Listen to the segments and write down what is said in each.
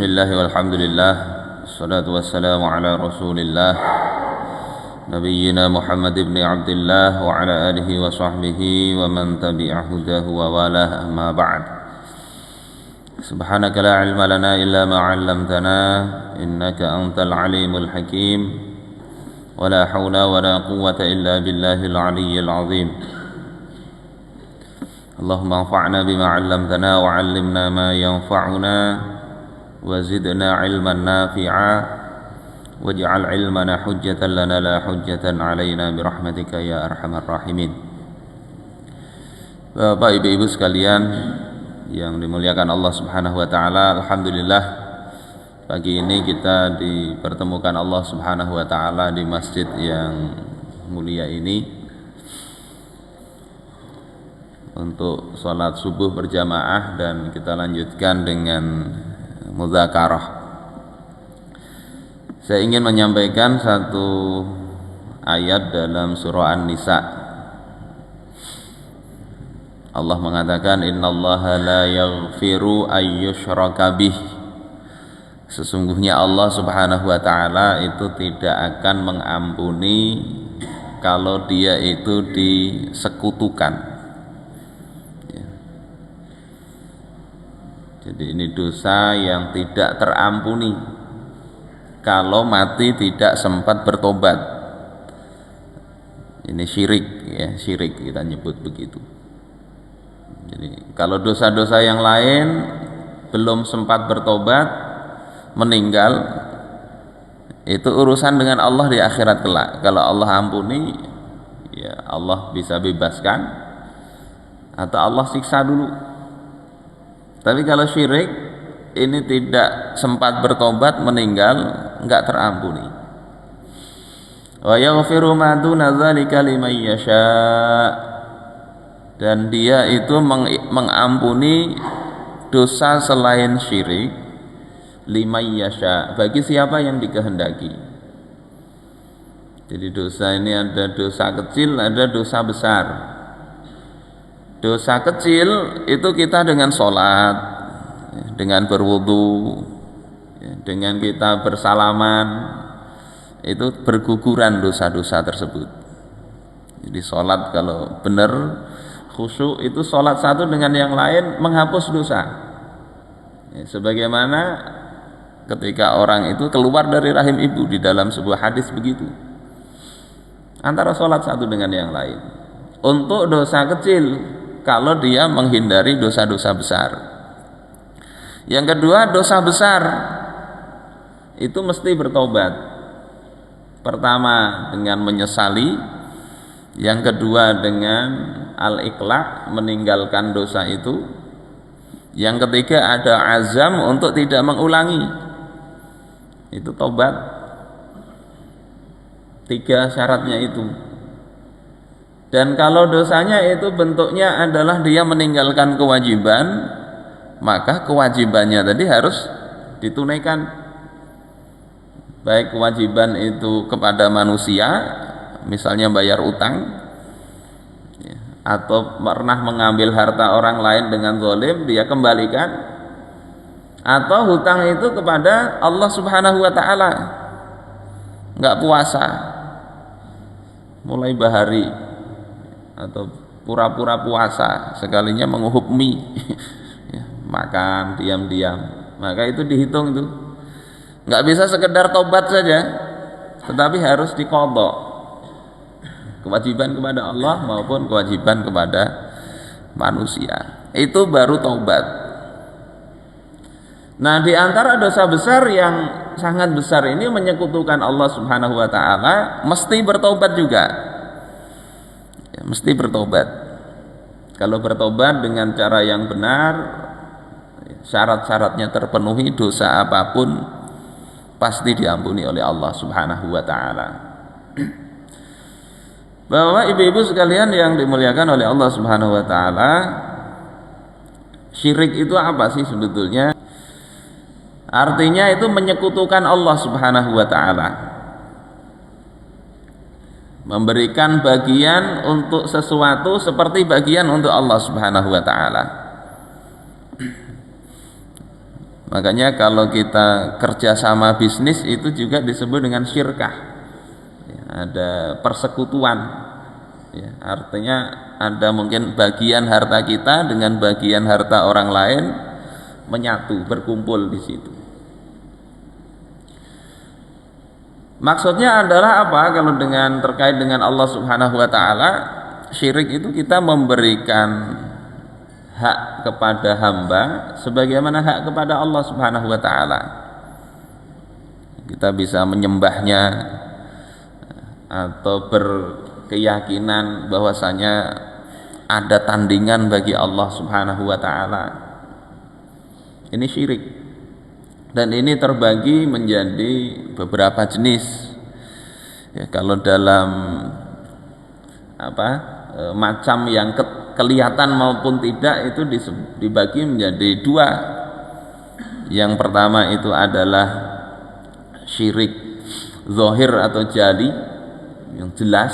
Bismillah walhamdulillah Assalatu wassalamu ala rasulillah Nabiyyina Muhammad ibn Abdillah Wa ala alihi wa sahbihi Wa man tabi'ahudahu wa walah amma ba'd Subhanaka la ilma lana illa ma'allamtana Innaka antal alimul hakim Wa la hawla wa la quwwata illa billahil aliyyil azim Allahumma anfa'na bima 'allamtana wa 'allimna ma yanfa'una wa zidna 'ilman nafi'a waj'al 'ilmana hujjatan lana la hujjatan 'alaina bi rahmatika ya arhamar rahimin. Bapak Ibu sekalian yang dimuliakan Allah Subhanahu wa taala, alhamdulillah pagi ini kita dipertemukan Allah Subhanahu wa taala di masjid yang mulia ini untuk sholat subuh berjamaah, dan kita lanjutkan dengan mudzakarah. Saya ingin menyampaikan satu ayat dalam surah An-Nisa. Allah mengatakan innallaha la yaghfiru ayyushraka bih. Sesungguhnya Allah Subhanahu wa taala itu tidak akan mengampuni kalau dia itu disekutukan. Jadi ini dosa yang tidak terampuni kalau mati tidak sempat bertobat. Ini syirik ya, syirik kita nyebut begitu. Jadi kalau dosa-dosa yang lain belum sempat bertobat, meninggal, itu urusan dengan Allah di akhirat kelak. Kalau Allah ampuni, ya Allah bisa bebaskan, atau Allah siksa dulu. Tapi kalau syirik ini tidak sempat bertobat, meninggal, enggak terampuni. Wa yaghfiru ma duna dzalika liman yasha. Dan dia itu mengampuni dosa selain syirik liman yasha, bagi siapa yang dikehendaki. Jadi dosa ini ada dosa kecil, ada dosa besar. Dosa kecil itu kita dengan sholat, dengan berwudu, dengan kita bersalaman, itu berguguran dosa-dosa tersebut. Jadi sholat kalau benar khusyuk, itu sholat satu dengan yang lain menghapus dosa. Sebagaimana ketika orang itu keluar dari rahim ibu, di dalam sebuah hadis begitu. Antara sholat satu dengan yang lain. Untuk dosa kecil, kalau dia menghindari dosa-dosa besar. Yang kedua, dosa besar itu mesti bertobat. Pertama dengan menyesali, yang kedua dengan al-iqla', meninggalkan dosa itu, yang ketiga ada azam untuk tidak mengulangi. Itu tobat. 3 syaratnya itu. Dan kalau dosanya itu bentuknya adalah dia meninggalkan kewajiban, maka kewajibannya tadi harus ditunaikan. Baik kewajiban itu kepada manusia, misalnya bayar utang, atau pernah mengambil harta orang lain dengan zalim, dia kembalikan. Atau hutang itu kepada Allah Subhanahu wa taala. Enggak puasa mulai bahari, atau pura-pura puasa, sekalinya menguhup mie makan diam-diam, maka itu dihitung itu. Nggak bisa sekedar tobat saja, tetapi harus diqadha, kewajiban kepada Allah maupun kewajiban kepada manusia. Itu baru taubat. Nah, di antara dosa besar yang sangat besar ini menyekutukan Allah Subhanahu wa taala, mesti bertobat juga. Mesti bertobat. Kalau bertobat dengan cara yang benar, syarat-syaratnya terpenuhi, dosa apapun pasti diampuni oleh Allah Subhanahu wa taala. Bapak ibu-ibu sekalian yang dimuliakan oleh Allah Subhanahu wa taala, syirik itu apa sih sebetulnya? Artinya itu menyekutukan Allah Subhanahu wa taala. Memberikan bagian untuk sesuatu seperti bagian untuk Allah Subhanahu wa taala. Makanya kalau kita kerjasama bisnis itu juga disebut dengan syirkah. Ya, ada persekutuan. Ya, artinya ada mungkin bagian harta kita dengan bagian harta orang lain menyatu, berkumpul di situ. Maksudnya adalah apa? Kalau dengan terkait dengan Allah Subhanahu wa taala, syirik itu kita memberikan hak kepada hamba sebagaimana hak kepada Allah Subhanahu wa taala. Kita bisa menyembahnya atau berkeyakinan bahwasanya ada tandingan bagi Allah Subhanahu wa taala. Ini syirik. Dan ini terbagi menjadi beberapa jenis. Ya, kalau dalam macam yang kelihatan maupun tidak itu dibagi menjadi dua. Yang pertama itu adalah syirik zahir atau jali yang jelas,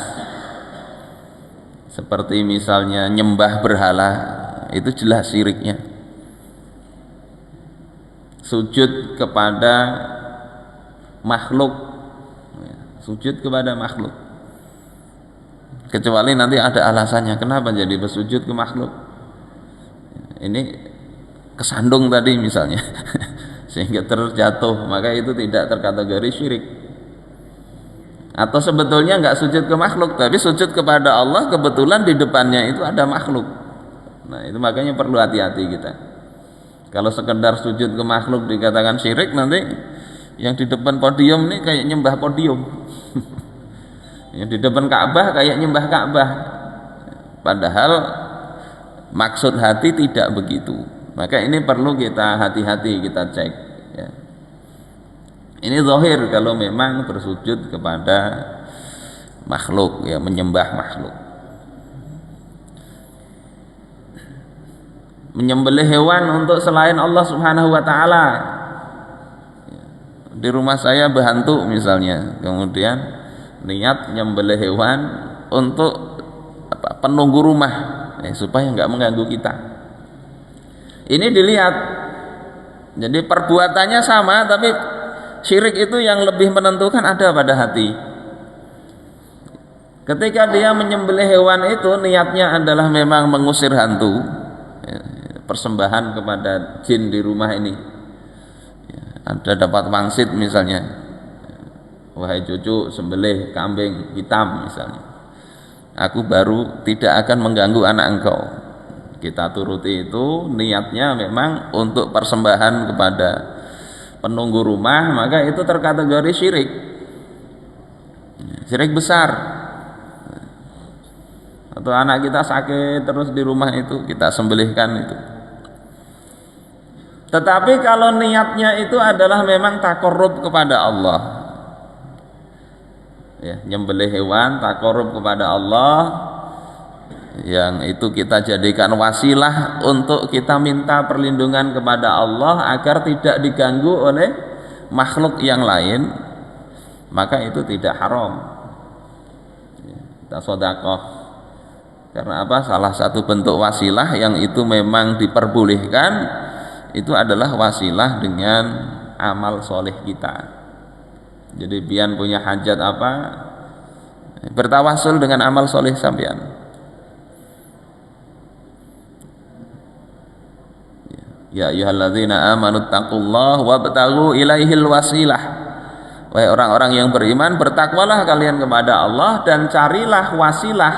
seperti misalnya nyembah berhala, itu jelas syiriknya. Sujud kepada makhluk, sujud kepada makhluk, kecuali nanti ada alasannya kenapa jadi bersujud ke makhluk. Ini kesandung tadi misalnya sehingga terjatuh, maka itu tidak terkategori syirik. Atau sebetulnya nggak sujud ke makhluk tapi sujud kepada Allah, kebetulan di depannya itu ada makhluk. Nah itu makanya perlu hati-hati kita. Kalau sekedar sujud ke makhluk dikatakan syirik, nanti yang di depan podium ini kayak nyembah podium yang di depan Ka'bah kayak nyembah Ka'bah, padahal maksud hati tidak begitu. Maka ini perlu kita hati-hati, kita cek ya. Ini zahir kalau memang bersujud kepada makhluk, ya, menyembah makhluk. Menyembelih hewan untuk selain Allah Subhanahu wa taala. Di rumah saya berhantu misalnya, kemudian niat nyembelih hewan untuk penunggu rumah, supaya nggak mengganggu kita. Ini dilihat. Jadi perbuatannya sama, tapi syirik itu yang lebih menentukan ada pada hati. Ketika dia menyembelih hewan itu niatnya adalah memang mengusir hantu, persembahan kepada jin di rumah ini. Ada dapat wangsit misalnya, wahai cucu sembelih kambing hitam misalnya, aku baru tidak akan mengganggu anak engkau. Kita turuti itu, niatnya memang untuk persembahan kepada penunggu rumah, maka itu terkategori syirik, syirik besar. Atau anak kita sakit terus di rumah itu kita sembelihkan itu. Tetapi kalau niatnya itu adalah memang takarrub kepada Allah, ya, nyembelih hewan takarrub kepada Allah, yang itu kita jadikan wasilah untuk kita minta perlindungan kepada Allah agar tidak diganggu oleh makhluk yang lain, maka itu tidak haram. Kita sedekah. Karena apa? Salah satu bentuk wasilah yang itu memang diperbolehkan itu adalah wasilah dengan amal soleh kita. Jadi biar punya hajat apa, bertawasul dengan amal soleh sampean. Ya ayyuhalladzina amanu taqullaha wabtaghu ilaihil wasilah. Wahai orang-orang yang beriman, bertakwalah kalian kepada Allah dan carilah wasilah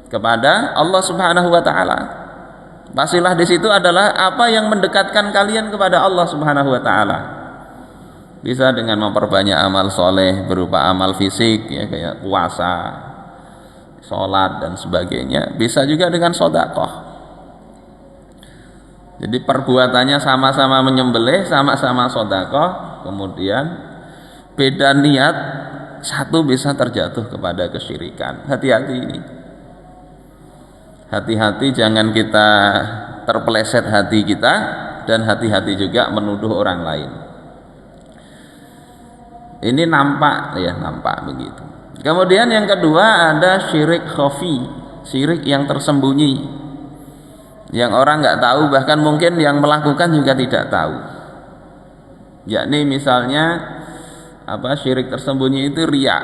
kepada Allah Subhanahu wa taala. Wasilah di situ adalah apa yang mendekatkan kalian kepada Allah Subhanahu wa taala. Bisa dengan memperbanyak amal soleh berupa amal fisik, ya, kayak puasa, sholat dan sebagainya. Bisa juga dengan sedekah. Jadi perbuatannya sama-sama menyembelih, sama-sama sedekah, kemudian beda niat, satu bisa terjatuh kepada kesyirikan. Hati-hati ini. Hati-hati jangan kita terpeleset hati kita, dan hati-hati juga menuduh orang lain. Ini nampak begitu. Kemudian yang kedua ada syirik khafi, syirik yang tersembunyi. yang orang nggak tahu, bahkan mungkin yang melakukan juga tidak tahu. Yakni misalnya syirik tersembunyi itu riya,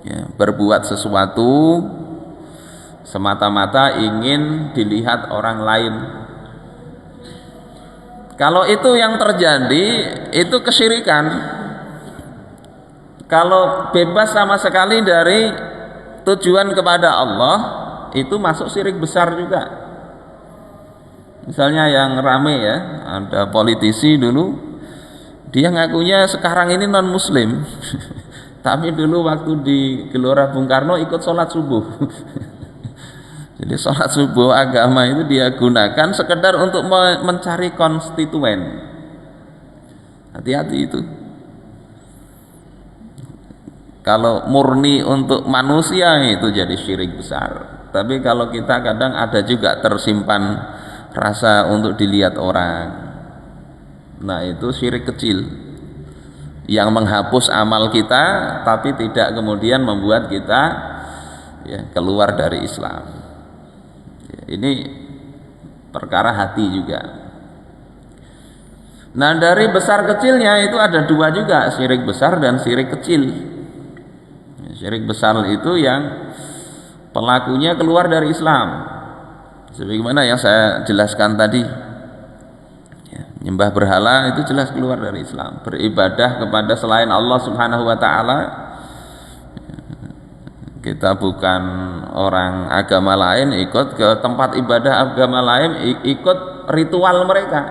ya, berbuat sesuatu semata-mata ingin dilihat orang lain. Kalau itu yang terjadi, itu kesyirikan. Kalau bebas sama sekali dari tujuan kepada Allah, itu masuk syirik besar juga. Misalnya yang rame ya, ada politisi dulu, dia ngakunya sekarang ini non muslim tapi dulu waktu di Gelora Bung Karno ikut sholat subuh. Jadi sholat subuh agama itu dia gunakan sekedar untuk mencari konstituen. Hati-hati itu. Kalau murni untuk manusia itu jadi syirik besar. Tapi kalau kita kadang ada juga tersimpan rasa untuk dilihat orang, nah itu syirik kecil yang menghapus amal kita, tapi tidak kemudian membuat kita ya keluar dari Islam. Ini perkara hati juga. Nah dari besar kecilnya itu ada dua juga, syirik besar dan syirik kecil. Syirik besar itu yang pelakunya keluar dari Islam, sebagaimana yang saya jelaskan tadi ya, nyembah berhala itu jelas keluar dari Islam. Beribadah kepada selain Allah subhanahu wa ta'ala, kita bukan orang agama lain, ikut ke tempat ibadah agama lain, ikut ritual mereka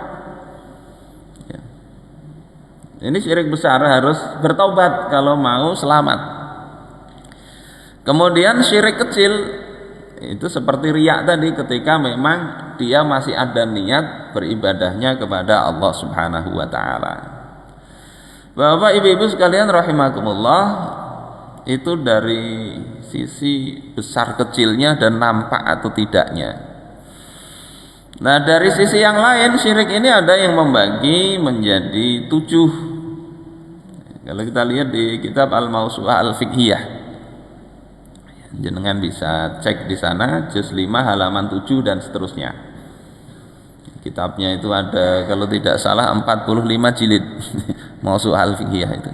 ya. Ini syirik besar, harus bertobat kalau mau selamat. Kemudian syirik kecil itu seperti riya tadi, ketika memang dia masih ada niat beribadahnya kepada Allah subhanahu wa ta'ala. Bapak ibu-ibu sekalian rahimakumullah, itu dari sisi besar kecilnya dan nampak atau tidaknya. Nah dari sisi yang lain, syirik ini ada yang membagi menjadi 7. Kalau kita lihat di kitab Al-Mawsu'ah Al-Fiqhiyah, jenengan bisa cek di sana juz 5 halaman 7 dan seterusnya. Kitabnya itu ada kalau tidak salah 45 jilid. Mawsu'ah Al-Fiqhiyah itu.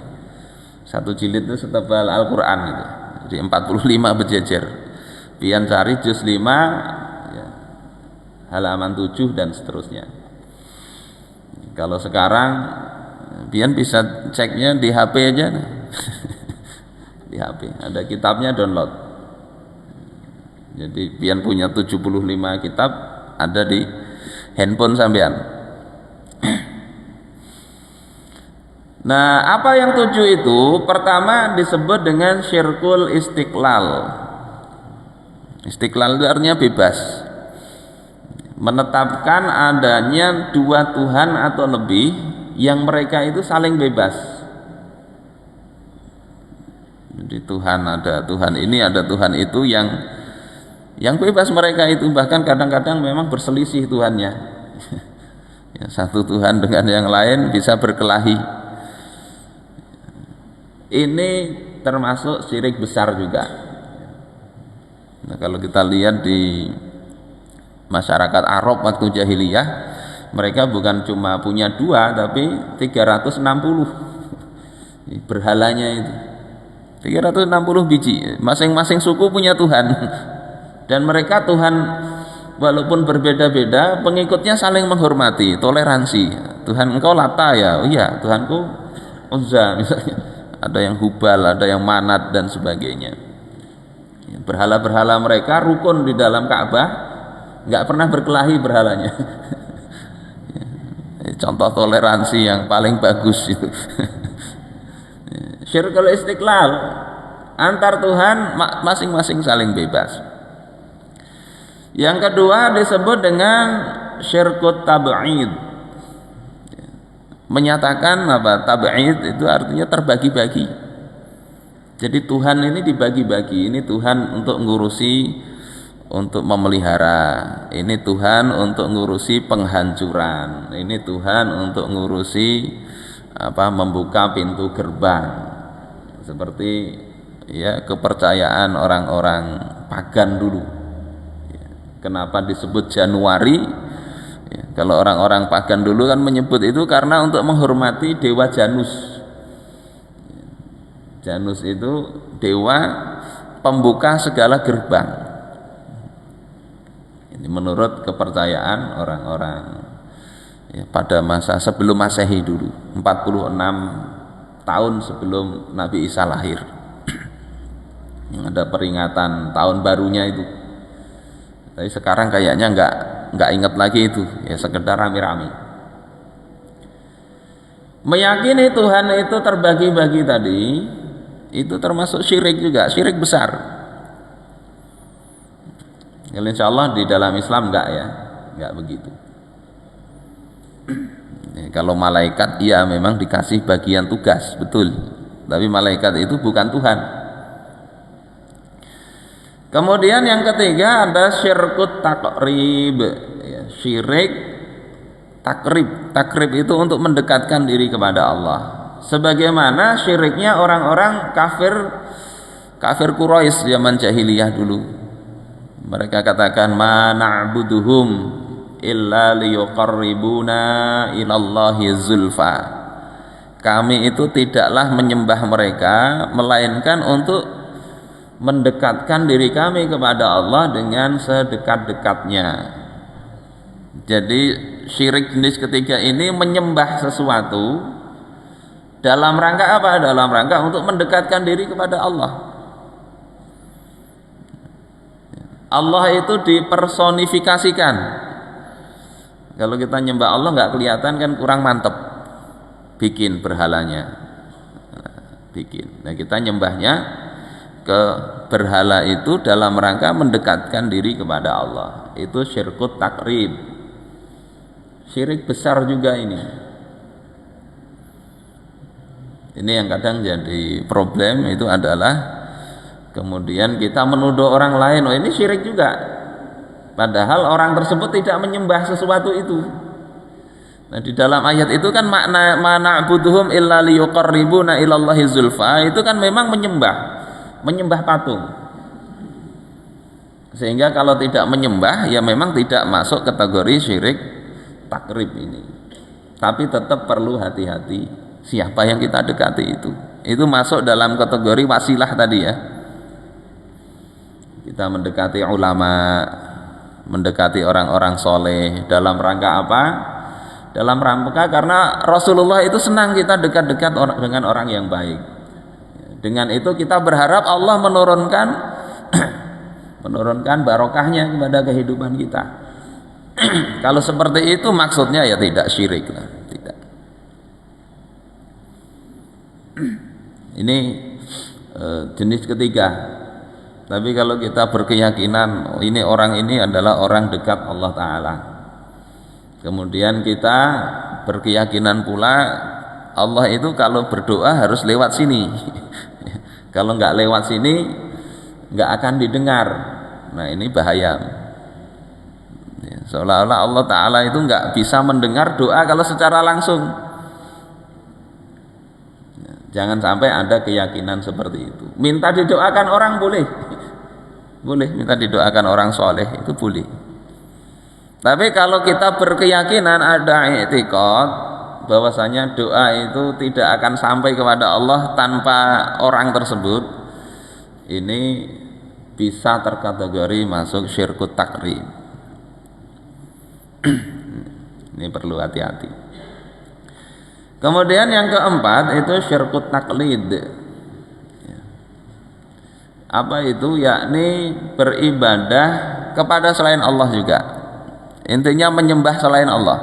Satu jilid itu setebal Al-Qur'an gitu. Jadi 45 berjejer. Pian cari juz 5 ya, halaman 7 dan seterusnya. Kalau sekarang pian bisa ceknya di HP aja. Di HP ada kitabnya, download. Jadi pian punya 75 kitab ada di handphone sampean. Nah, apa yang 7 itu? Pertama disebut dengan syirkul istiqlal. Istiqlal itu artinya bebas. Menetapkan adanya 2 Tuhan atau lebih yang mereka itu saling bebas. Jadi Tuhan ada Tuhan ini, ada Tuhan itu yang bebas mereka itu, bahkan kadang-kadang memang berselisih Tuhannya. Ya, satu Tuhan dengan yang lain bisa berkelahi. Ini termasuk syirik besar juga. Nah, kalau kita lihat di masyarakat Arab waktu jahiliyah, mereka bukan cuma punya 2 tapi 360 berhalanya itu. 360 biji, masing-masing suku punya Tuhan. Dan mereka Tuhan walaupun berbeda-beda, pengikutnya saling menghormati, toleransi. Tuhan engkau Lata ya, oh iya, Tuhanku Uzza misalnya. Ada yang Hubal, ada yang Manat dan sebagainya. Berhala-berhala mereka rukun di dalam Ka'bah, nggak pernah berkelahi berhalanya. Contoh toleransi yang paling bagus itu. Syirkul istiqlal, antar Tuhan masing-masing saling bebas. Yang kedua disebut dengan syirkut tab'id. Menyatakan tab'id itu artinya terbagi-bagi. Jadi Tuhan ini dibagi-bagi. Ini Tuhan untuk ngurusi, untuk memelihara. Ini Tuhan untuk ngurusi penghancuran. Ini Tuhan untuk ngurusi membuka pintu gerbang. Seperti ya kepercayaan orang-orang pagan dulu. Kenapa disebut Januari? Ya, kalau orang-orang pagan dulu kan menyebut itu karena untuk menghormati dewa Janus. Janus itu dewa pembuka segala gerbang. Ini menurut kepercayaan orang-orang ya, pada masa sebelum Masehi dulu, 46 tahun sebelum Nabi Isa lahir. Yang ada peringatan tahun barunya itu. Tapi sekarang kayaknya nggak ingat lagi itu, ya sekedar rame-rame. Meyakini Tuhan itu terbagi-bagi tadi, itu termasuk syirik juga, syirik besar. Ya, insya Allah di dalam Islam enggak begitu. Ya, kalau malaikat ya memang dikasih bagian tugas, betul. Tapi malaikat itu bukan Tuhan. Kemudian yang ketiga ada syirkut takrib, ya, syirik takrib. Takrib itu untuk mendekatkan diri kepada Allah. Sebagaimana syiriknya orang-orang kafir Quraisy zaman jahiliyah dulu. Mereka katakan ma na'buduhum illa liyuqarribuna ilallahi zulfa. Kami itu tidaklah menyembah mereka melainkan untuk mendekatkan diri kami kepada Allah dengan sedekat-dekatnya. Jadi syirik jenis ketiga ini menyembah sesuatu dalam rangka apa? Dalam rangka untuk mendekatkan diri kepada Allah. Allah itu dipersonifikasikan. Kalau kita nyembah Allah nggak kelihatan kan kurang mantep. Bikin berhalanya, bikin. Nah kita nyembahnya ke berhala itu dalam rangka mendekatkan diri kepada Allah. Itu syirkut takrib, syirik besar juga ini yang kadang jadi problem itu adalah kemudian kita menuduh orang lain, oh ini syirik juga, padahal orang tersebut tidak menyembah sesuatu itu. Nah di dalam ayat itu kan makna na'buduhum illa liyuqarribuna ilallahi zulfa, itu kan memang menyembah patung. Sehingga kalau tidak menyembah ya memang tidak masuk kategori syirik takrib ini. Tapi tetap perlu hati-hati siapa yang kita dekati itu. Itu masuk dalam kategori wasilah tadi ya. Kita mendekati ulama, mendekati orang-orang soleh dalam rangka apa? Dalam rangka karena Rasulullah itu senang kita dekat-dekat dengan orang yang baik. Dengan itu kita berharap Allah menurunkan barokahnya kepada kehidupan kita. Kalau seperti itu maksudnya ya tidak syirik lah, tidak. Ini jenis ketiga. Tapi kalau kita berkeyakinan ini orang ini adalah orang dekat Allah Ta'ala, kemudian kita berkeyakinan pula Allah itu kalau berdoa harus lewat sini. Kalau nggak lewat sini nggak akan didengar. Nah ini bahaya. Seolah-olah Allah Ta'ala itu nggak bisa mendengar doa kalau secara langsung. Jangan sampai ada keyakinan seperti itu. Minta didoakan orang boleh, minta didoakan orang soleh itu boleh. Tapi kalau kita berkeyakinan ada i'tiqad bahwasanya doa itu tidak akan sampai kepada Allah tanpa orang tersebut, ini bisa terkategori masuk syirkut takrib. Ini perlu hati-hati. Kemudian yang keempat itu syirkut taklid. Apa itu? Yakni beribadah kepada selain Allah juga. Intinya menyembah selain Allah.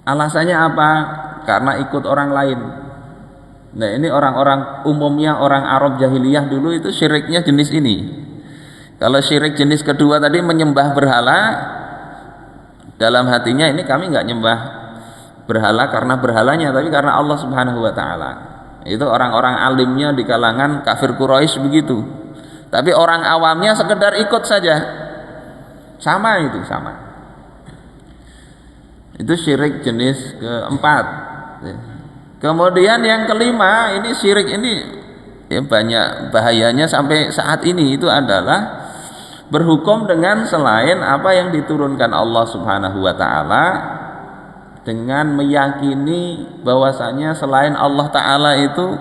Alasannya apa? Karena ikut orang lain. Nah ini orang-orang umumnya orang Arab jahiliyah dulu itu syiriknya jenis ini. Kalau syirik jenis kedua tadi menyembah berhala, dalam hatinya ini kami nggak nyembah berhala karena berhalanya, tapi karena Allah Subhanahu wa Ta'ala. Itu orang-orang alimnya di kalangan kafir Quraisy begitu. Tapi orang awamnya sekedar ikut saja. Sama. Itu syirik jenis keempat. Kemudian yang kelima, ini syirik ini ya banyak bahayanya sampai saat ini, itu adalah berhukum dengan selain apa yang diturunkan Allah Subhanahu wa taala, dengan meyakini bahwasanya selain Allah taala itu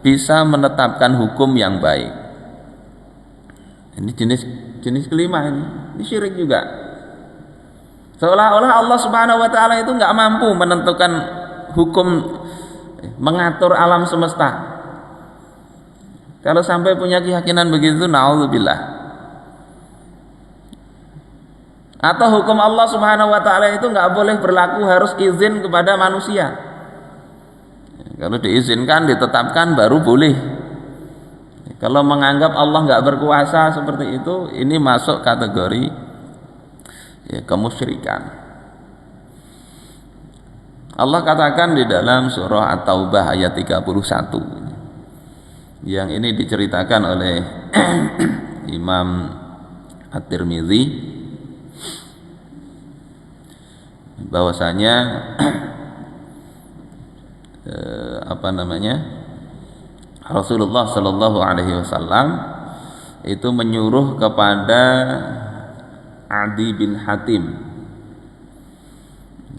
bisa menetapkan hukum yang baik. Ini jenis kelima, ini syirik juga. Seolah-olah Allah Subhanahu wa taala itu nggak mampu menentukan hukum, mengatur alam semesta. Kalau sampai punya keyakinan begitu, naudzubillah. Atau hukum Allah Subhanahu wa taala itu nggak boleh berlaku, harus izin kepada manusia. Kalau diizinkan, ditetapkan, baru boleh. Kalau menganggap Allah nggak berkuasa seperti itu, ini masuk kategori kemusyrikan. Allah katakan di dalam surah At-Taubah ayat 31, yang ini diceritakan oleh Imam At-Tirmidzi, bahwasanya Rasulullah Shallallahu Alaihi Wasallam itu menyuruh kepada Adi bin Hatim.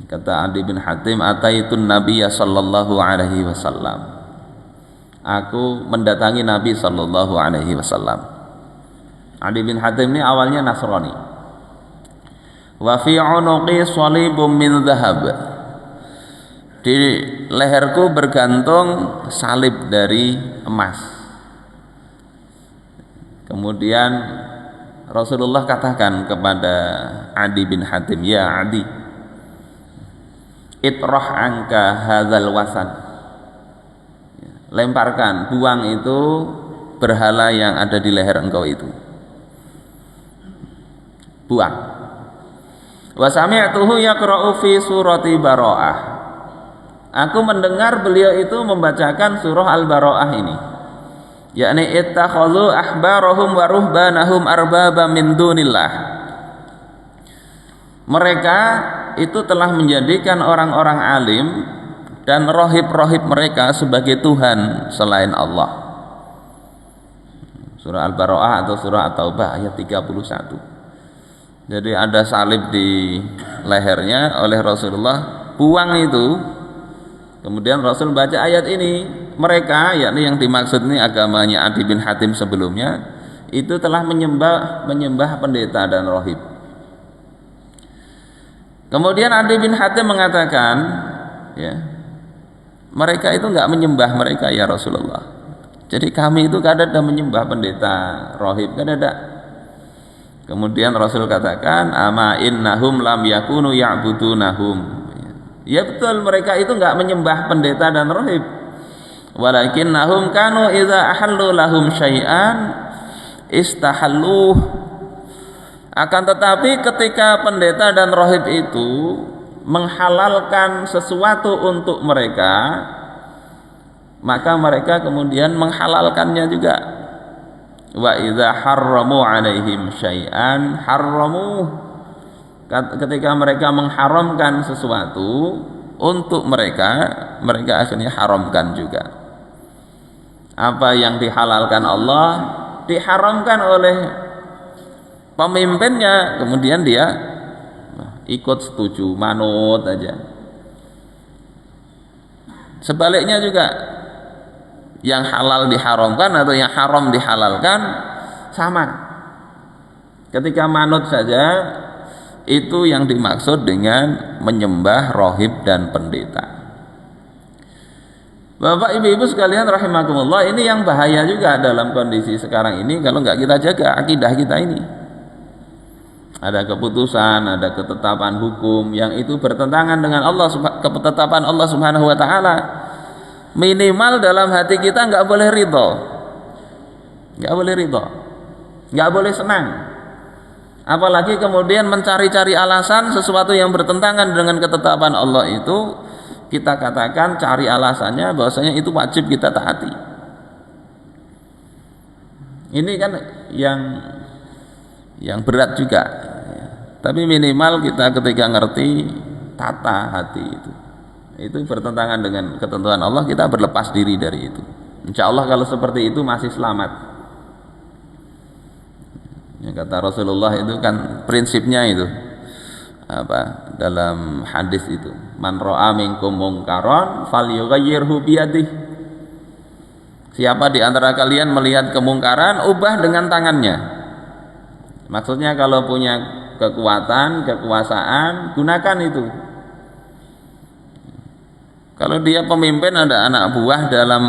Kata Adi bin Hatim, ataitun Nabiyya Shallallahu Alaihi Wasallam, aku mendatangi Nabi Shallallahu Alaihi Wasallam. Adi bin Hatim ini awalnya Nasrani. Wa fi unuqi salibum min dhahab, di leherku bergantung salib dari emas. Kemudian Rasulullah katakan kepada Adi bin Hatim, ya Adi, itrah angka hadzal wasan, lemparkan, buang itu berhala yang ada di leher engkau itu, buang. Wa sami'tuhu yaqra'u fi surati Bara'ah, aku mendengar beliau itu membacakan surah Al-Bara'ah ini, yakni ittakhadhu ahbarahum wa ruhbanahum arbaba min dunillah, mereka itu telah menjadikan orang-orang alim dan rohib-rohib mereka sebagai Tuhan selain Allah. Surah Al-Bara'ah atau surah At-Taubah ayat 31. Jadi ada salib di lehernya oleh Rasulullah, buang itu. Kemudian Rasul baca ayat ini, mereka, yakni yang dimaksud ini agamanya Adi bin Hatim sebelumnya, itu telah menyembah pendeta dan rohib. Kemudian Adi bin Hatim mengatakan, ya, mereka itu enggak menyembah mereka ya Rasulullah. Jadi kami itu kadang ada menyembah pendeta, rohib, kan ada. Kemudian Rasul katakan, ama innahum lam yakunu ya'budunahum. Ya betul, mereka itu enggak menyembah pendeta dan rohib. Walakinnahum kanu idza ahallu lahum syai'an istahalluh. Akan tetapi ketika pendeta dan rohib itu menghalalkan sesuatu untuk mereka, maka mereka kemudian menghalalkannya juga. Wa idza harramu alaihim syai'an harramu, ketika mereka mengharamkan sesuatu untuk mereka, mereka akhirnya haramkan juga. Apa yang dihalalkan Allah diharamkan oleh pemimpinnya, kemudian dia ikut setuju, manut aja. Sebaliknya juga, yang halal diharamkan atau yang haram dihalalkan sama. Ketika manut saja, itu yang dimaksud dengan menyembah rohib dan pendeta. Bapak ibu-ibu sekalian rahimakumullah, ini yang bahaya juga dalam kondisi sekarang ini kalau nggak kita jaga akidah kita ini. Ada keputusan, ada ketetapan hukum yang itu bertentangan dengan ketetapan Allah Subhanahu wa taala. Minimal dalam hati kita nggak boleh ridho, nggak boleh senang. Apalagi kemudian mencari-cari alasan sesuatu yang bertentangan dengan ketetapan Allah itu, kita katakan cari alasannya bahwasanya itu wajib kita taati. Ini kan yang berat juga. Tapi minimal kita ketika ngerti tata hati itu bertentangan dengan ketentuan Allah, kita berlepas diri dari itu. Insya Allah kalau seperti itu masih selamat. Ya, kata Rasulullah itu kan prinsipnya itu apa dalam hadis itu, man ra'a minkum mungkaron falyughayyirhu biyadihi. Siapa di antara kalian melihat kemungkaran, ubah dengan tangannya. Maksudnya kalau punya kekuatan, kekuasaan, gunakan itu. Kalau dia pemimpin, ada anak buah dalam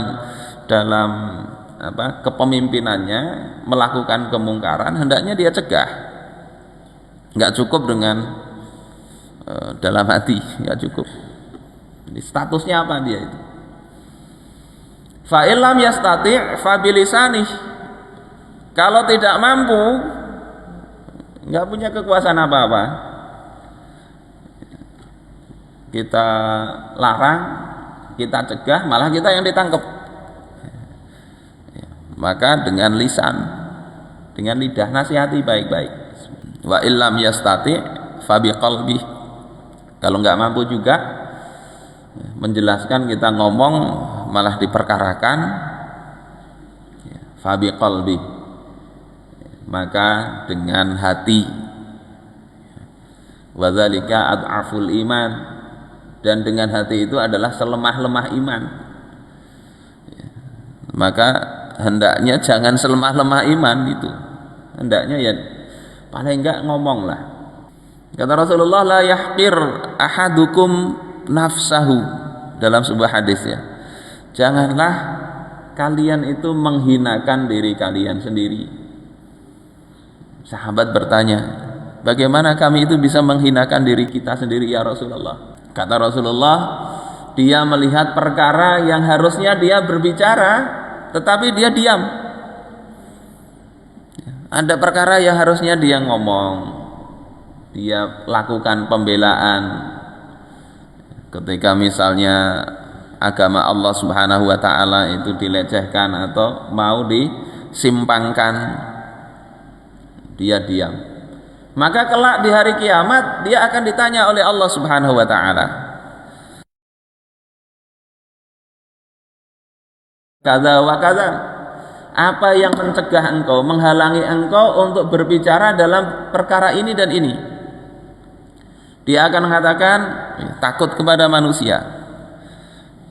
apa kepemimpinannya melakukan kemungkaran, hendaknya dia cegah. Nggak cukup dengan dalam hati, nggak cukup. Jadi statusnya apa dia itu? Fa illam yastati' fa bilisani. Kalau tidak mampu, nggak punya kekuasaan apa-apa, kita larang, kita cegah, malah kita yang ditangkap. Maka dengan lisan, dengan lidah nasihati baik-baik. Wa illam yastati fa biqalbi. Kalau nggak mampu juga menjelaskan, kita ngomong malah diperkarakan, fa biqalbi, maka dengan hati. Wa dzalika ad'aful iman, dan dengan hati itu adalah selemah-lemah iman. Maka hendaknya jangan selemah-lemah iman itu, hendaknya ya paling enggak ngomong lah. Kata Rasulullah, la yahqir ahadukum nafsahu, dalam sebuah hadis ya, janganlah kalian itu menghinakan diri kalian sendiri. Sahabat bertanya, bagaimana kami itu bisa menghinakan diri kita sendiri ya Rasulullah? Kata Rasulullah, dia melihat perkara yang harusnya dia berbicara tetapi dia diam. Ada perkara yang harusnya dia ngomong, dia lakukan pembelaan. Ketika misalnya agama Allah Subhanahu wa taala itu dilecehkan atau mau disimpangkan, dia diam. Maka kelak di hari kiamat dia akan ditanya oleh Allah Subhanahu wa taala, kada wa kada, apa yang mencegah engkau, menghalangi engkau untuk berbicara dalam perkara ini dan ini? Dia akan mengatakan, takut kepada manusia.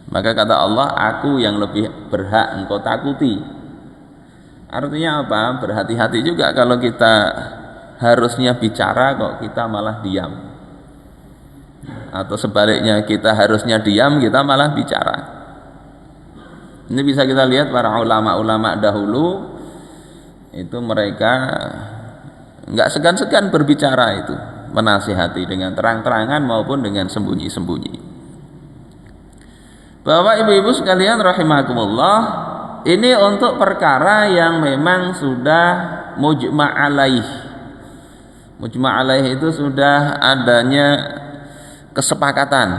Maka kata Allah, aku yang lebih berhak engkau takuti. Artinya apa? Berhati-hati juga kalau kita harusnya bicara kok kita malah diam, atau sebaliknya kita harusnya diam kita malah bicara. Ini bisa kita lihat para ulama-ulama dahulu itu, mereka nggak segan-segan berbicara itu, menasihati dengan terang-terangan maupun dengan sembunyi-sembunyi. Bapak ibu-ibu sekalian rahimakumullah, ini untuk perkara yang memang sudah mujma' alaih. Mujma' alaih itu sudah adanya kesepakatan,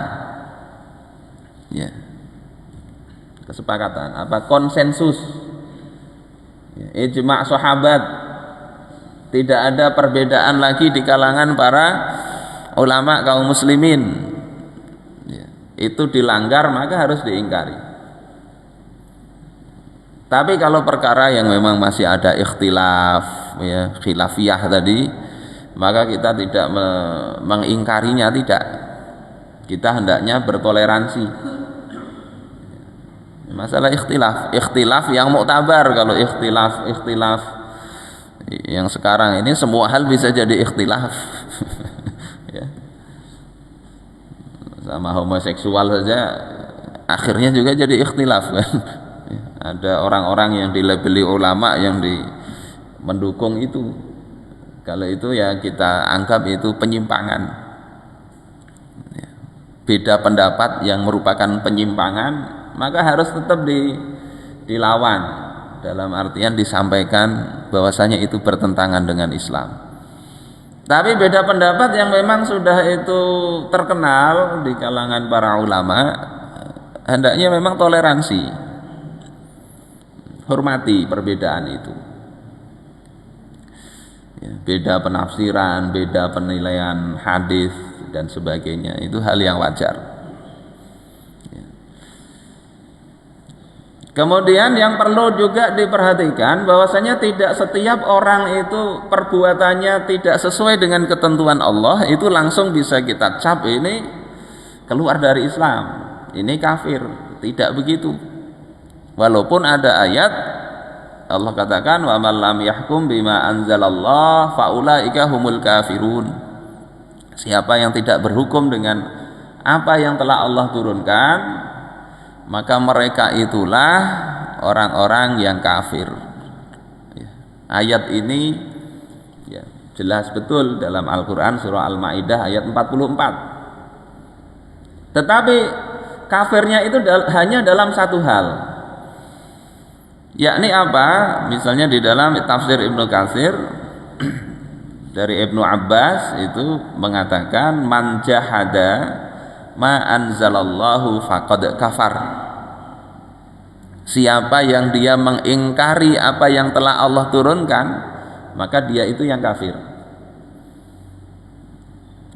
ya, kesepakatan, apa, konsensus, ya, ijma' sahabat, tidak ada perbedaan lagi di kalangan para ulama kaum muslimin, ya, itu dilanggar maka harus diingkari. Tapi kalau perkara yang memang masih ada ikhtilaf, ya, khilafiyah tadi, maka kita tidak mengingkarinya, tidak, kita hendaknya bertoleransi. Masalah ikhtilaf yang muktabar. Kalau ikhtilaf yang sekarang ini, semua hal bisa jadi ikhtilaf. Ya. Sama homoseksual saja akhirnya juga jadi ikhtilaf kan. Ada orang-orang yang dilabeli ulama yang mendukung itu. Kalau itu ya kita anggap itu penyimpangan. Ya. Beda pendapat yang merupakan penyimpangan maka harus tetap dilawan, dalam artian disampaikan bahwasanya itu bertentangan dengan Islam. Tapi beda pendapat yang memang sudah itu terkenal di kalangan para ulama, hendaknya memang toleransi, hormati perbedaan itu. Ya, beda penafsiran, beda penilaian hadis dan sebagainya, itu hal yang wajar. Kemudian yang perlu juga diperhatikan bahwasanya tidak setiap orang itu perbuatannya tidak sesuai dengan ketentuan Allah itu langsung bisa kita cap ini keluar dari Islam, ini kafir. Tidak begitu. Walaupun ada ayat Allah katakan wa man lam yahkum bima anzalallah faulaika humul kafirun. Siapa yang tidak berhukum dengan apa yang telah Allah turunkan, maka mereka itulah orang-orang yang kafir. Ayat ini ya, jelas betul dalam Al-Quran surah Al-Ma'idah ayat 44. Tetapi kafirnya itu hanya dalam satu hal, yakni apa? Misalnya di dalam tafsir Ibnu Katsir dari Ibnu Abbas itu mengatakan man jahada ma anzalallahu faqad kafar. Siapa yang dia mengingkari apa yang telah Allah turunkan, maka dia itu yang kafir.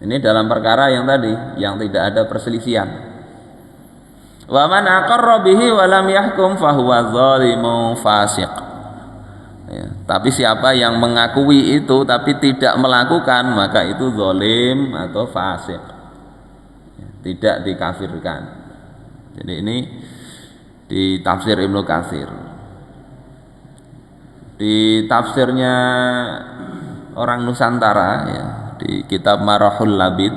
Ini dalam perkara yang tadi, yang tidak ada perselisihan. Wa man aqarra bihi wa lam yahkum fahuwa zalimun fasiq. Ya, tapi siapa yang mengakui itu tapi tidak melakukan, maka itu zalim atau fasik. Tidak dikafirkan. Jadi ini di tafsir Ibnu Katsir. Di tafsirnya orang Nusantara ya, di kitab Marahul Labid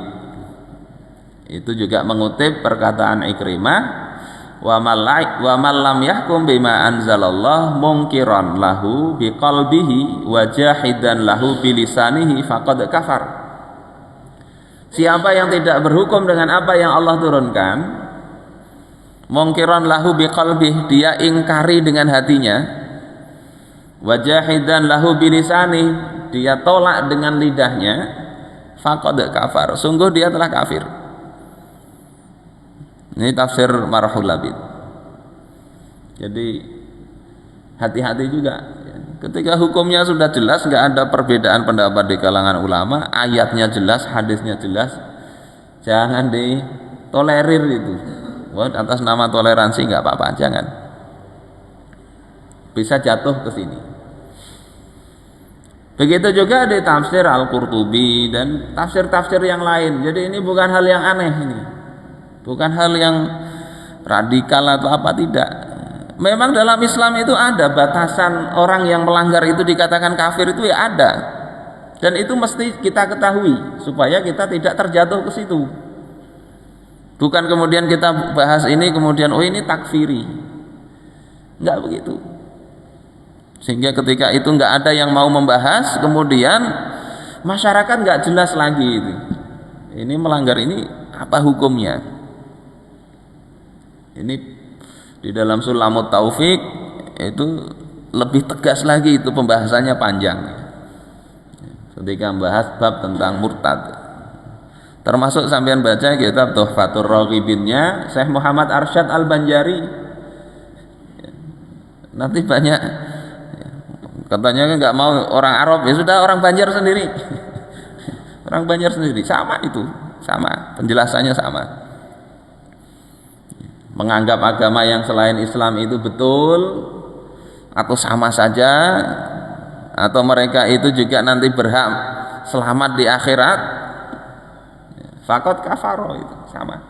itu juga mengutip perkataan Ikrimah wa man lam yahkum bima anzalallah munkiran lahu biqalbihi wa jahidan lahu bilisanihi faqad kafar. Siapa yang tidak berhukum dengan apa yang Allah turunkan, mungkiran lahu biqalbih, dia ingkari dengan hatinya, wajahidan lahu bilisani, dia tolak dengan lidahnya, faqad kafar, sungguh dia telah kafir. Ini tafsir Marahul Labid. Jadi hati-hati juga. Ketika hukumnya sudah jelas, nggak ada perbedaan pendapat di kalangan ulama, ayatnya jelas, hadisnya jelas, jangan ditolerir itu. Wah, atas nama toleransi nggak apa-apa, jangan. Bisa jatuh ke sini. Begitu juga di tafsir Al-Qurtubi dan tafsir-tafsir yang lain. Jadi ini bukan hal yang aneh ini, bukan hal yang radikal atau apa, tidak. Memang dalam Islam itu ada batasan orang yang melanggar itu dikatakan kafir itu ya ada, dan itu mesti kita ketahui supaya kita tidak terjatuh ke situ. Bukan kemudian kita bahas ini kemudian oh ini takfiri, enggak begitu. Sehingga ketika itu enggak ada yang mau membahas, kemudian masyarakat enggak jelas lagi itu. Ini melanggar ini apa hukumnya? Ini di dalam Sulamut Taufik itu lebih tegas lagi, itu pembahasannya panjang ketika membahas bab tentang murtad, termasuk sampean baca kitab Tuhfatur Raghibinnya Syekh Muhammad Arsyad Al-Banjari. Nanti banyak katanya nggak mau orang Arab, ya sudah orang Banjar sendiri. Orang Banjar sendiri sama itu, sama penjelasannya sama. Menganggap agama yang selain Islam itu betul atau sama saja, atau mereka itu juga nanti berhak selamat di akhirat, faqad kafaro, itu sama.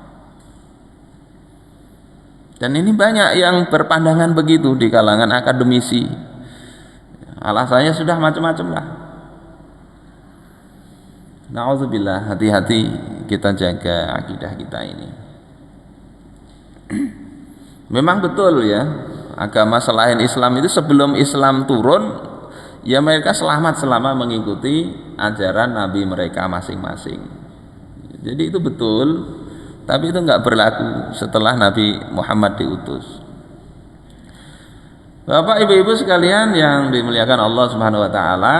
Dan ini banyak yang berpandangan begitu di kalangan akademisi. Alasannya sudah macam-macam lah. Na'udzubillah, hati-hati kita jaga akidah kita ini. Memang betul ya, agama selain Islam itu sebelum Islam turun ya mereka selamat selama mengikuti ajaran Nabi mereka masing-masing. Jadi itu betul, tapi itu nggak berlaku setelah Nabi Muhammad diutus. Bapak ibu-ibu sekalian yang dimuliakan Allah Subhanahu wa taala,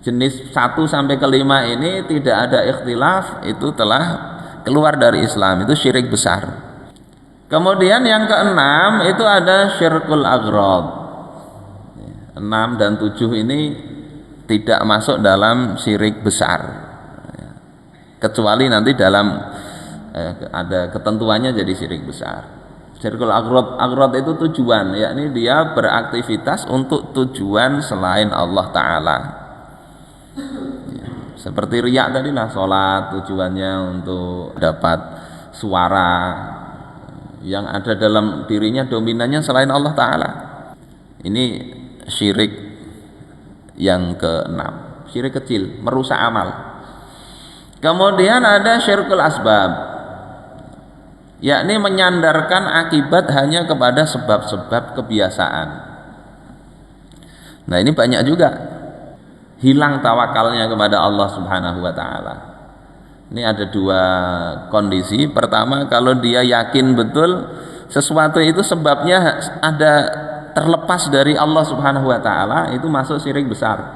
jenis 1 sampai ke 5 ini tidak ada ikhtilaf, itu telah keluar dari Islam, itu syirik besar. Kemudian yang ke-6 itu ada syirkul aghrad. 6 dan 7 ini tidak masuk dalam syirik besar, kecuali nanti dalam ada ketentuannya jadi syirik besar. Syirkul aghrad itu tujuan, yakni dia beraktivitas untuk tujuan selain Allah Ta'ala. Seperti riya tadi lah, sholat tujuannya untuk dapat suara yang ada dalam dirinya, dominannya selain Allah Ta'ala. Ini syirik yang keenam, syirik kecil, merusak amal. Kemudian ada syirkul asbab, yakni menyandarkan akibat hanya kepada sebab-sebab kebiasaan. Nah ini banyak juga, hilang tawakalnya kepada Allah Subhanahu wa Ta'ala. Ini ada dua kondisi. Pertama, kalau dia yakin betul sesuatu itu sebabnya ada terlepas dari Allah Subhanahu wa Ta'ala, itu masuk syirik besar.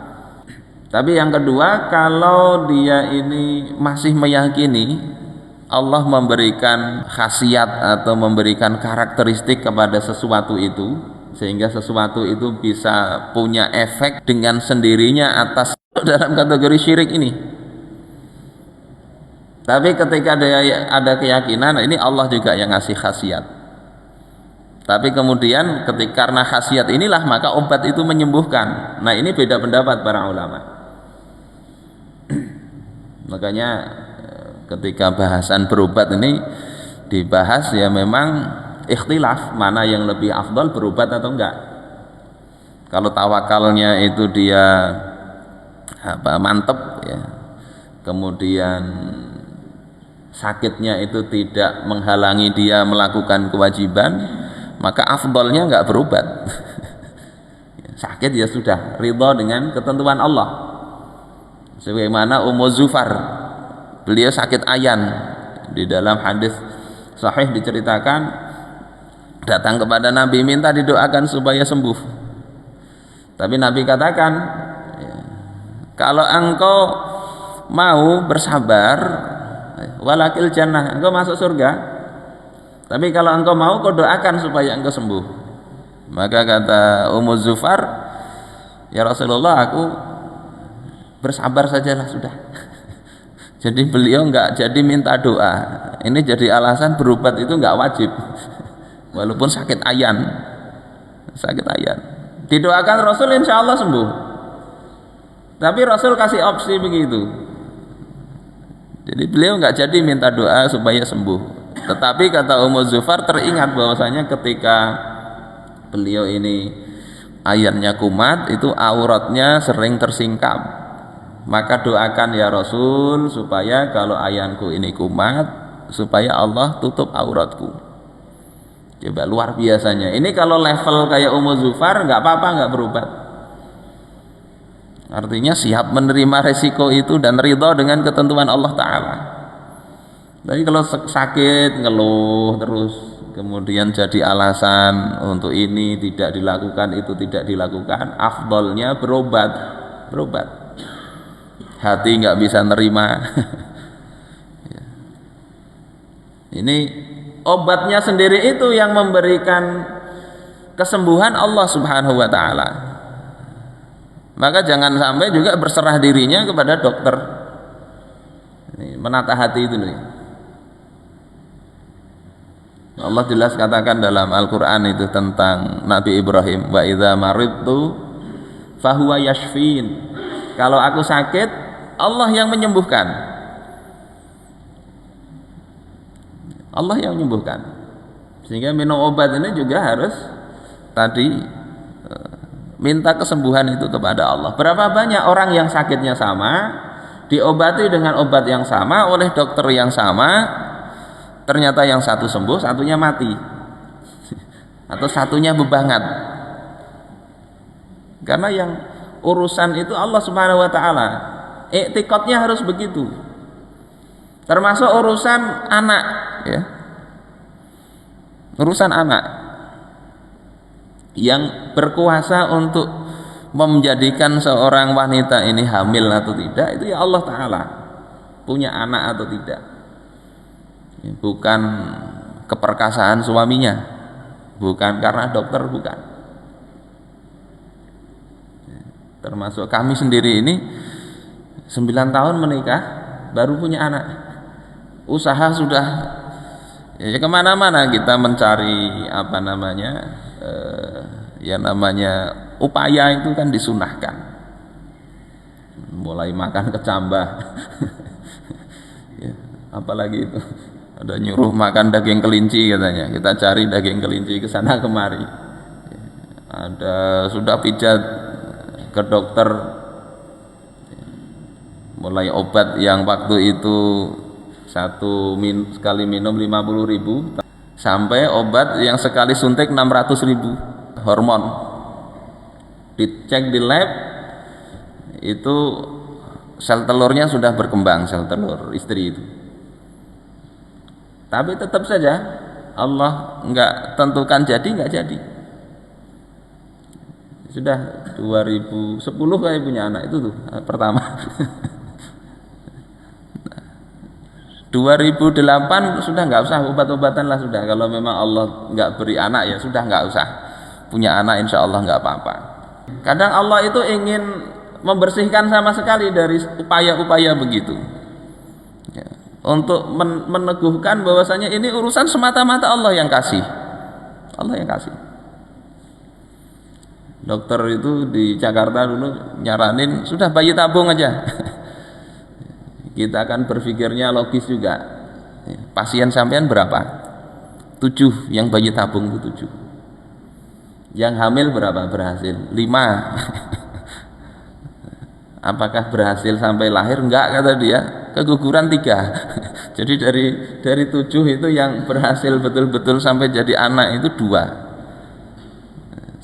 Tapi yang kedua, kalau dia ini masih meyakini Allah memberikan khasiat atau memberikan karakteristik kepada sesuatu itu, sehingga sesuatu itu bisa punya efek dengan sendirinya atas, dalam kategori syirik ini. Tapi ketika ada keyakinan ini Allah juga yang ngasih khasiat, tapi kemudian karena khasiat inilah maka obat itu menyembuhkan. Nah ini beda pendapat para ulama. Makanya ketika bahasan berobat ini dibahas, ya memang ikhtilaf mana yang lebih afdal, berobat atau enggak. Kalau tawakalnya itu dia mantep ya, kemudian sakitnya itu tidak menghalangi dia melakukan kewajiban, maka afdalnya enggak berobat. Sakit ya sudah, ridha dengan ketentuan Allah. Sebagaimana Ummu Zufar, beliau sakit ayan, di dalam hadis sahih diceritakan datang kepada Nabi minta didoakan supaya sembuh. Tapi Nabi katakan, kalau engkau mau bersabar, walakil jannah, engkau masuk surga. Tapi kalau engkau mau, kau doakan supaya engkau sembuh. Maka kata Ummu Zufar, ya Rasulullah, aku bersabar sajalah sudah. Jadi beliau enggak jadi minta doa. Ini jadi alasan berobat itu enggak wajib. Walaupun sakit ayan. Sakit ayan. Didoakan Rasul insya Allah sembuh. Tapi Rasul kasih opsi begitu. Jadi beliau enggak jadi minta doa supaya sembuh. Tetapi kata Ummu Zufar teringat bahwasanya ketika beliau ini ayannya kumat, itu auratnya sering tersingkap. Maka doakan ya Rasul supaya kalau ayanku ini kumat, supaya Allah tutup auratku. Coba luar biasanya. Ini kalau level kayak Ummu Zufar nggak apa-apa, nggak berobat. Artinya siap menerima resiko itu dan ridha dengan ketentuan Allah Ta'ala. Tapi kalau sakit ngeluh terus, kemudian jadi alasan untuk ini tidak dilakukan, itu tidak dilakukan, afdalnya berobat. Hati nggak bisa nerima. Ini obatnya sendiri itu yang memberikan kesembuhan Allah Subhanahu wa Ta'ala. Maka jangan sampai juga berserah dirinya kepada dokter. Ini menata hati itu nih. Allah jelas katakan dalam Al-Quran itu tentang Nabi Ibrahim, wa idza maridtu fahuwa yashfin. Kalau aku sakit, Allah yang menyembuhkan. Allah yang menyembuhkan. Sehingga minum obat ini juga harus tadi minta kesembuhan itu kepada Allah. Berapa banyak orang yang sakitnya sama, diobati dengan obat yang sama oleh dokter yang sama, ternyata yang satu sembuh, satunya mati. Atau satunya bebangat. Karena yang urusan itu Allah Subhanahu wa Ta'ala. Iktikadnya harus begitu. Termasuk urusan anak ya. Urusan anak yang berkuasa untuk menjadikan seorang wanita ini hamil atau tidak, itu ya Allah Ta'ala. Punya anak atau tidak, bukan keperkasaan suaminya, bukan karena dokter, bukan. Termasuk kami sendiri ini 9 tahun menikah, baru punya anak. Usaha sudah Ya kemana-mana kita mencari apa namanya, ya namanya upaya itu kan disunahkan. Mulai makan kecambah, ya, apalagi itu ada nyuruh makan daging kelinci katanya, kita cari daging kelinci ke sana kemari. Ada sudah pijat ke dokter, mulai obat yang waktu itu sekali minum 50.000 sampai obat yang sekali suntik 600.000 hormon. Dicek di lab itu sel telurnya sudah berkembang, sel telur istri itu. Tapi tetap saja Allah enggak tentukan jadi, enggak jadi. Sudah 2010 saya punya anak itu tuh pertama. 2008 sudah nggak usah obat-obatan lah, sudah kalau memang Allah nggak beri anak ya sudah nggak usah punya anak, insya Allah nggak apa-apa. Kadang Allah itu ingin membersihkan sama sekali dari upaya-upaya begitu ya, untuk meneguhkan bahwasanya ini urusan semata-mata Allah yang kasih, Allah yang kasih. Dokter itu di Jakarta dulu nyaranin sudah bayi tabung aja. Kita akan berpikirnya logis juga. Pasien sampean berapa? 7, yang bayi tabung itu 7. Yang hamil berapa? Berhasil 5. Apakah berhasil sampai lahir? Enggak, kata dia. Keguguran 3. Jadi dari 7 itu yang berhasil betul-betul sampai jadi anak itu 2.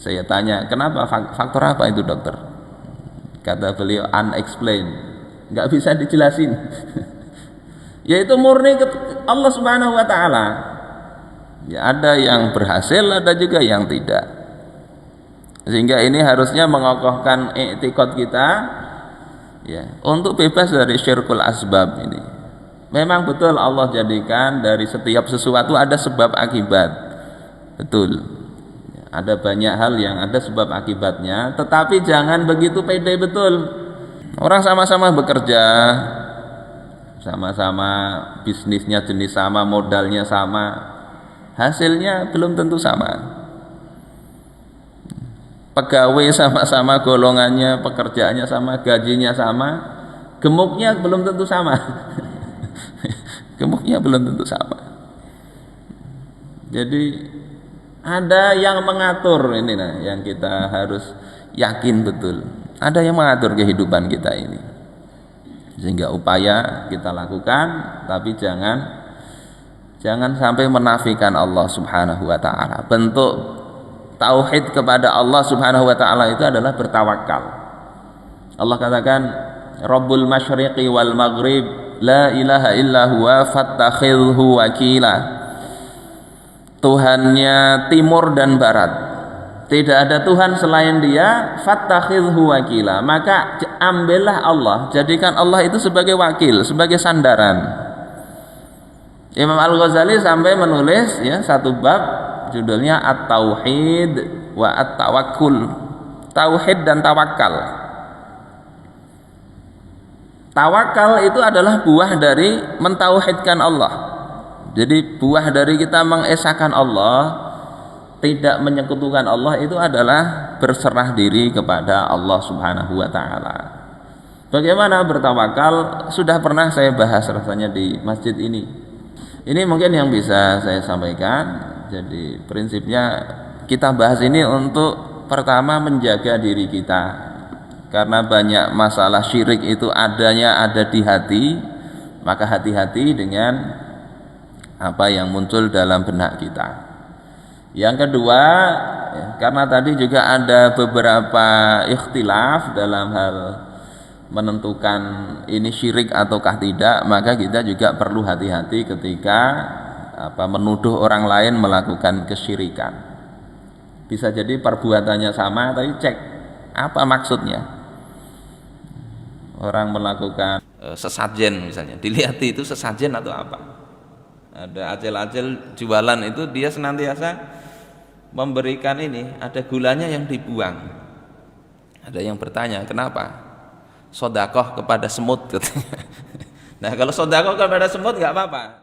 Saya tanya, kenapa? Faktor apa itu dokter? Kata beliau, unexplained, nggak bisa dijelasin. Yaitu murni Allah Subhanahu wa taala. Ya, ada yang berhasil, ada juga yang tidak. Sehingga ini harusnya mengokohkan i'tiqad kita ya, untuk bebas dari syirkul asbab ini. Memang betul Allah jadikan dari setiap sesuatu ada sebab akibat. Betul. Ada banyak hal yang ada sebab akibatnya, tetapi jangan begitu pede betul. Orang sama-sama bekerja, sama-sama bisnisnya jenis sama, modalnya sama, hasilnya belum tentu sama. Pegawai sama-sama golongannya, pekerjaannya sama, gajinya sama, gemuknya belum tentu sama. Gemuknya belum tentu sama. Jadi ada yang mengatur ini, nah, yang kita harus yakin betul. Ada yang mengatur kehidupan kita ini, sehingga upaya kita lakukan, tapi jangan sampai menafikan Allah Subhanahu wa taala. Bentuk tauhid kepada Allah Subhanahu wa taala itu adalah bertawakal. Allah katakan, Rabbul masyriqi wal maghrib la ilaha illa huwa fattakhidhu wakila. Tuhannya timur dan barat, tidak ada Tuhan selain Dia, fattakhidhu wakila, maka ambillah Allah, jadikan Allah itu sebagai wakil, sebagai sandaran. Imam Al-Ghazali sampai menulis ya satu bab judulnya At-Tauhid wa At-Tawakkul. Tauhid dan tawakal. Tawakal itu adalah buah dari mentauhidkan Allah. Jadi buah dari kita mengesahkan Allah, tidak menyekutukan Allah, itu adalah berserah diri kepada Allah Subhanahu wa taala. Bagaimana bertawakal sudah pernah saya bahas rasanya di masjid ini. Ini mungkin yang bisa saya sampaikan. Jadi prinsipnya kita bahas ini untuk pertama menjaga diri kita, karena banyak masalah syirik itu ada di hati. Maka hati-hati dengan apa yang muncul dalam benak kita. Yang kedua, karena tadi juga ada beberapa ikhtilaf dalam hal menentukan ini syirik ataukah tidak, maka kita juga perlu hati-hati ketika menuduh orang lain melakukan kesyirikan. Bisa jadi perbuatannya sama, tapi cek apa maksudnya. Orang melakukan sesajen misalnya, dilihat itu sesajen atau apa. Ada acel-acel jualan itu dia senantiasa memberikan ini, ada gulanya yang dibuang. Ada yang bertanya, kenapa? Sodakoh kepada semut katanya. Nah, kalau sodakoh kepada semut nggak apa-apa.